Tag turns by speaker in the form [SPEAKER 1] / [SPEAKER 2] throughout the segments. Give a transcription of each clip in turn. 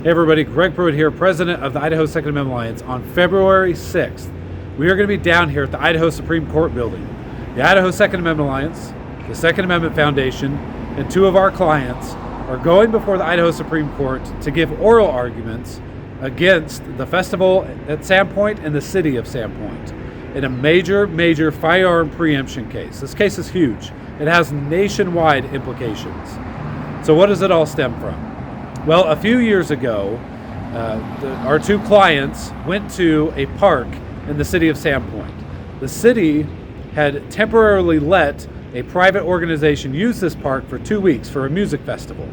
[SPEAKER 1] Hey everybody, Greg Pruitt here, president of the Idaho Second Amendment Alliance. On February 6th, we are going to be down here at the Idaho Supreme Court building. The Idaho Second Amendment Alliance, the Second Amendment Foundation, and two of our clients are going before the Idaho Supreme Court to give oral arguments against the festival at Sandpoint and the city of Sandpoint in a major firearm preemption case. This case is huge. It has nationwide implications. So what does it all stem from? Well, a few years ago, our two clients went to a park in the city of Sandpoint. The city had temporarily let a private organization use this park for 2 weeks for a music festival.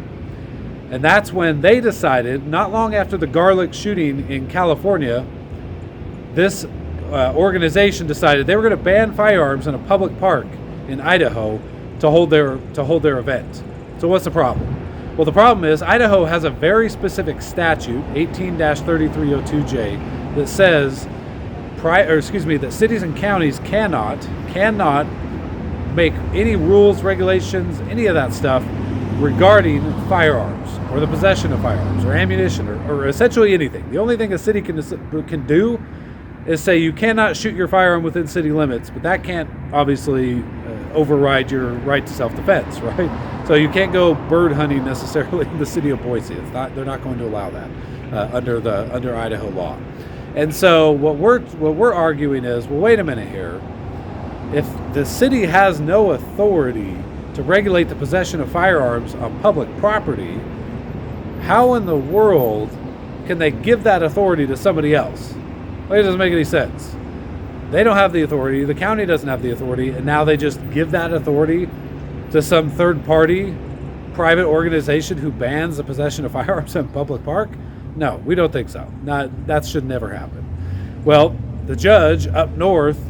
[SPEAKER 1] And that's when they decided, not long after the Garlic shooting in California, this organization decided they were going to ban firearms in a public park in Idaho to hold their event. So what's the problem? Well, the problem is Idaho has a very specific statute, 18-3302J, that says, that cities and counties cannot make any rules, regulations, any of that stuff regarding firearms or the possession of firearms or ammunition or essentially anything. The only thing a city can do is say you cannot shoot your firearm within city limits, but that can't obviously override your right to self-defense, right? So you can't go bird hunting necessarily in the city of Boise. They're not going to allow that under Idaho law. And so what we're arguing is, well, wait a minute here. If the city has no authority to regulate the possession of firearms on public property, how in the world can they give that authority to somebody else? Well, it doesn't make any sense. They don't have the authority, the county doesn't have the authority, and now they just give that authority to some third-party private organization who bans the possession of firearms in a public park? No, we don't think so. That should never happen. Well, the judge up north,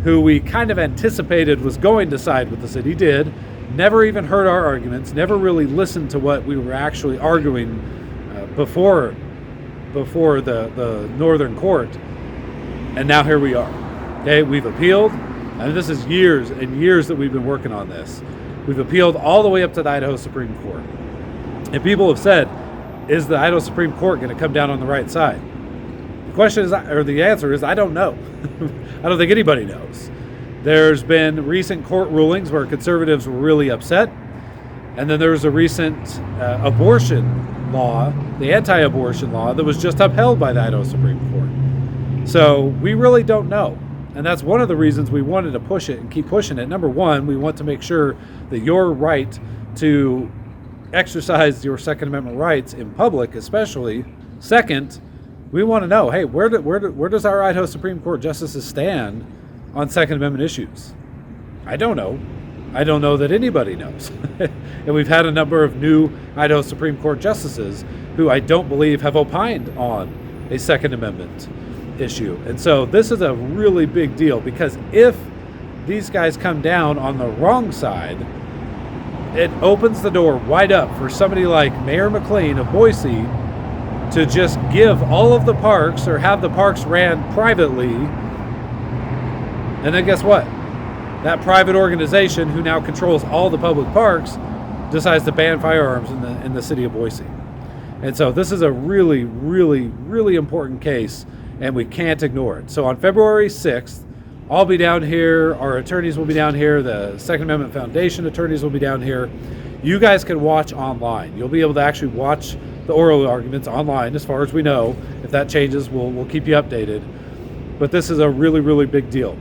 [SPEAKER 1] who we kind of anticipated was going to side with the city, did, never even heard our arguments, never really listened to what we were actually arguing before the northern court, and now here we are. Okay, we've appealed, and this is years and years that we've been working on this. We've appealed all the way up to the Idaho Supreme Court. And people have said, is the Idaho Supreme Court going to come down on the right side? The question is, or the answer is, I don't know. I don't think anybody knows. There's been recent court rulings where conservatives were really upset. And then there was a recent abortion law, the anti-abortion law, that was just upheld by the Idaho Supreme Court. So we really don't know. And that's one of the reasons we wanted to push it and keep pushing it. Number one, we want to make sure that your right to exercise your Second Amendment rights in public, especially. Second, we want to know, hey, where does our Idaho Supreme Court justices stand on Second Amendment issues? I don't know. I don't know that anybody knows. And we've had a number of new Idaho Supreme Court justices who I don't believe have opined on a Second Amendment issue. And so this is a really big deal, because if these guys come down on the wrong side, it opens the door wide up for somebody like Mayor McLean of Boise to just give all of the parks or have the parks ran privately. And then guess what? That private organization who now controls all the public parks decides to ban firearms in the city of Boise. And so this is a really important case, and we can't ignore it. So on February 6th, I'll be down here, our attorneys will be down here, the Second Amendment Foundation attorneys will be down here. You guys can watch online. You'll be able to actually watch the oral arguments online, as far as we know. If that changes, we'll keep you updated. But this is a really big deal.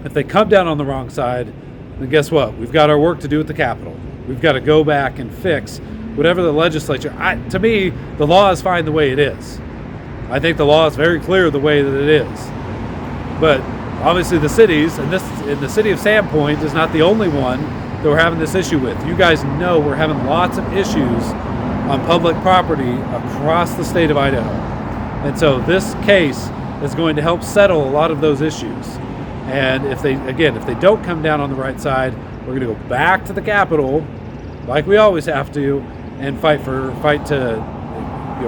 [SPEAKER 1] If they come down on the wrong side, then guess what? We've got our work to do at the Capitol. We've got to go back and fix whatever the legislature. To me, the law is fine the way it is. I think the law is very clear the way that it is. But obviously the cities, and the city of Sandpoint is not the only one that we're having this issue with. You guys know we're having lots of issues on public property across the state of Idaho. And so this case is going to help settle a lot of those issues. And if they don't come down on the right side, we're going to go back to the Capitol, like we always have to, and fight to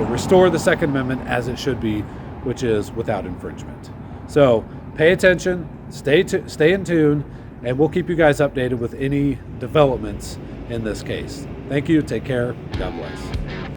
[SPEAKER 1] restore the Second Amendment as it should be, which is without infringement. So pay attention, stay in tune, and we'll keep you guys updated with any developments in this case. Thank you. Take care. God bless.